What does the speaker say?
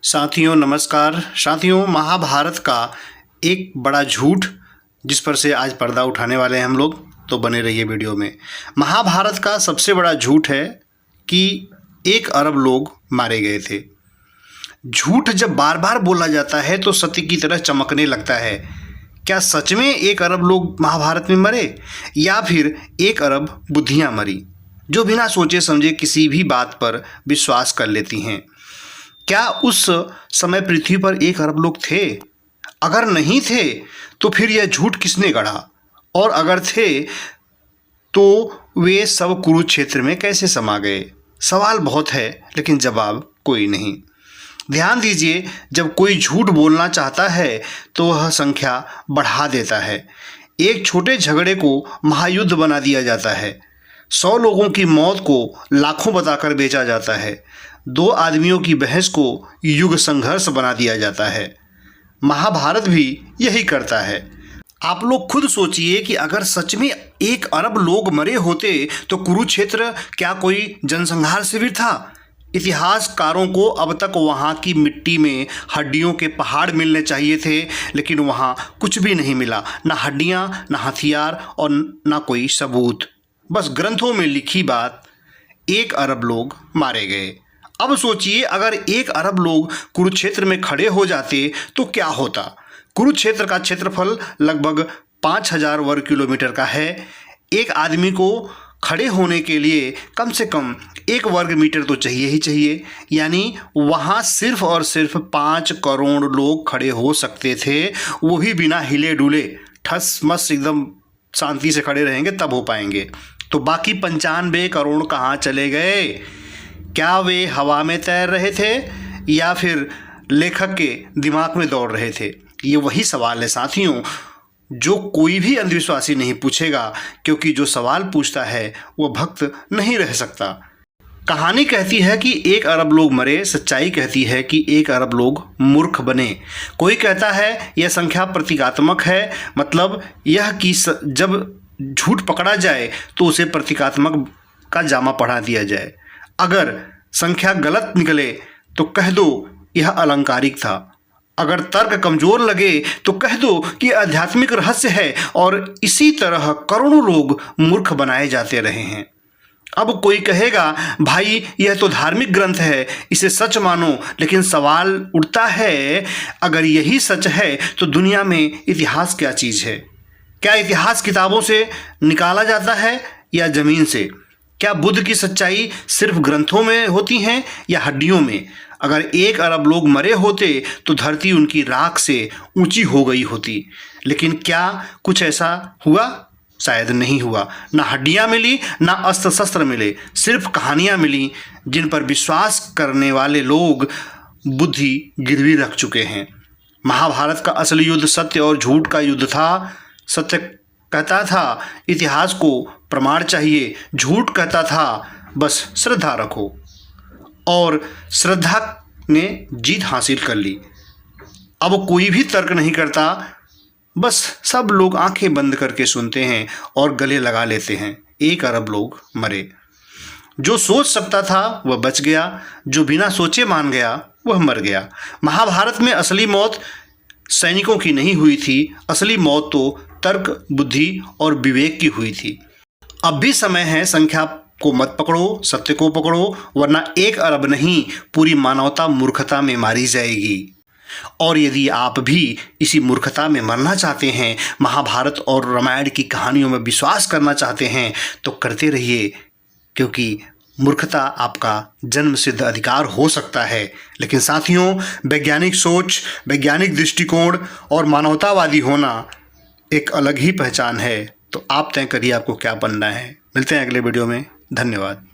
साथियों नमस्कार। साथियों, महाभारत का एक बड़ा झूठ जिस पर से आज पर्दा उठाने वाले हैं हम लोग, तो बने रहिए वीडियो में। महाभारत का सबसे बड़ा झूठ है कि 1 अरब लोग मारे गए थे। झूठ जब बार बार बोला जाता है तो सत्य की तरह चमकने लगता है। क्या सच में 1 अरब लोग महाभारत में मरे, या फिर 1 अरब बुद्धियाँ मरी जो बिना सोचे समझे किसी भी बात पर विश्वास कर लेती हैं? क्या उस समय पृथ्वी पर 1 अरब लोग थे? अगर नहीं थे तो फिर यह झूठ किसने गढ़ा, और अगर थे तो वे सब कुरुक्षेत्र में कैसे समा गए? सवाल बहुत है लेकिन जवाब कोई नहीं। ध्यान दीजिए, जब कोई झूठ बोलना चाहता है तो वह संख्या बढ़ा देता है। एक छोटे झगड़े को महायुद्ध बना दिया जाता है। 100 लोगों की मौत को लाखों बताकर बेचा जाता है। 2 आदमियों की बहस को युग संघर्ष बना दिया जाता है। महाभारत भी यही करता है। आप लोग खुद सोचिए कि अगर सच में 1 अरब लोग मरे होते तो कुरुक्षेत्र क्या कोई जनसंहार शिविर था? इतिहासकारों को अब तक वहाँ की मिट्टी में हड्डियों के पहाड़ मिलने चाहिए थे, लेकिन वहाँ कुछ भी नहीं मिला। ना हड्डियाँ, ना हथियार और ना कोई सबूत। बस ग्रंथों में लिखी बात, 1 अरब लोग मारे गए। अब सोचिए, अगर 1 अरब लोग कुरुक्षेत्र में खड़े हो जाते तो क्या होता? कुरुक्षेत्र का क्षेत्रफल लगभग 5000 वर्ग किलोमीटर का है। एक आदमी को खड़े होने के लिए कम से कम 1 वर्ग मीटर तो चाहिए ही चाहिए। यानी वहाँ सिर्फ और सिर्फ 5 करोड़ लोग खड़े हो सकते थे, वो भी बिना हिले डुले, ठस मस एकदम शांति से खड़े रहेंगे तब हो पाएंगे। तो बाकी 95 करोड़ कहाँ चले गए? क्या वे हवा में तैर रहे थे या फिर लेखक के दिमाग में दौड़ रहे थे? ये वही सवाल है साथियों, जो कोई भी अंधविश्वासी नहीं पूछेगा, क्योंकि जो सवाल पूछता है वो भक्त नहीं रह सकता। कहानी कहती है कि 1 अरब लोग मरे, सच्चाई कहती है कि 1 अरब लोग मूर्ख बने। कोई कहता है यह संख्या प्रतीकात्मक है, मतलब यह कि जब झूठ पकड़ा जाए तो उसे प्रतीकात्मक का जामा पहना दिया जाए। अगर संख्या गलत निकले तो कह दो यह अलंकारिक था। अगर तर्क कमजोर लगे तो कह दो कि आध्यात्मिक रहस्य है, और इसी तरह करोड़ों लोग मूर्ख बनाए जाते रहे हैं। अब कोई कहेगा भाई यह तो धार्मिक ग्रंथ है, इसे सच मानो। लेकिन सवाल उठता है, अगर यही सच है तो दुनिया में इतिहास क्या चीज़ है? क्या इतिहास किताबों से निकाला जाता है या ज़मीन से? क्या बुद्ध की सच्चाई सिर्फ ग्रंथों में होती हैं या हड्डियों में? अगर 1 अरब लोग मरे होते तो धरती उनकी राख से ऊंची हो गई होती। लेकिन क्या कुछ ऐसा हुआ? शायद नहीं हुआ। ना हड्डियां मिली, ना अस्त्र शस्त्र मिले, सिर्फ कहानियां मिली जिन पर विश्वास करने वाले लोग बुद्धि गिरवी रख चुके हैं। महाभारत का असली युद्ध सत्य और झूठ का युद्ध था। सत्य कहता था इतिहास को प्रमाण चाहिए, झूठ कहता था बस श्रद्धा रखो, और श्रद्धा ने जीत हासिल कर ली। अब कोई भी तर्क नहीं करता, बस सब लोग आंखें बंद करके सुनते हैं और गले लगा लेते हैं। 1 अरब लोग मरे। जो सोच सकता था वह बच गया, जो बिना सोचे मान गया वह मर गया। महाभारत में असली मौत सैनिकों की नहीं हुई थी, असली मौत तो तर्क, बुद्धि और विवेक की हुई थी। अब भी समय है, संख्या को मत पकड़ो, सत्य को पकड़ो, वरना 1 अरब नहीं पूरी मानवता मूर्खता में मारी जाएगी। और यदि आप भी इसी मूर्खता में मरना चाहते हैं, महाभारत और रामायण की कहानियों में विश्वास करना चाहते हैं, तो करते रहिए, क्योंकि मूर्खता आपका जन्म सिद्ध अधिकार हो सकता है। लेकिन साथियों, वैज्ञानिक सोच, वैज्ञानिक दृष्टिकोण और मानवतावादी होना एक अलग ही पहचान है। तो आप तय करिए आपको क्या बनना है। मिलते हैं अगले वीडियो में। धन्यवाद।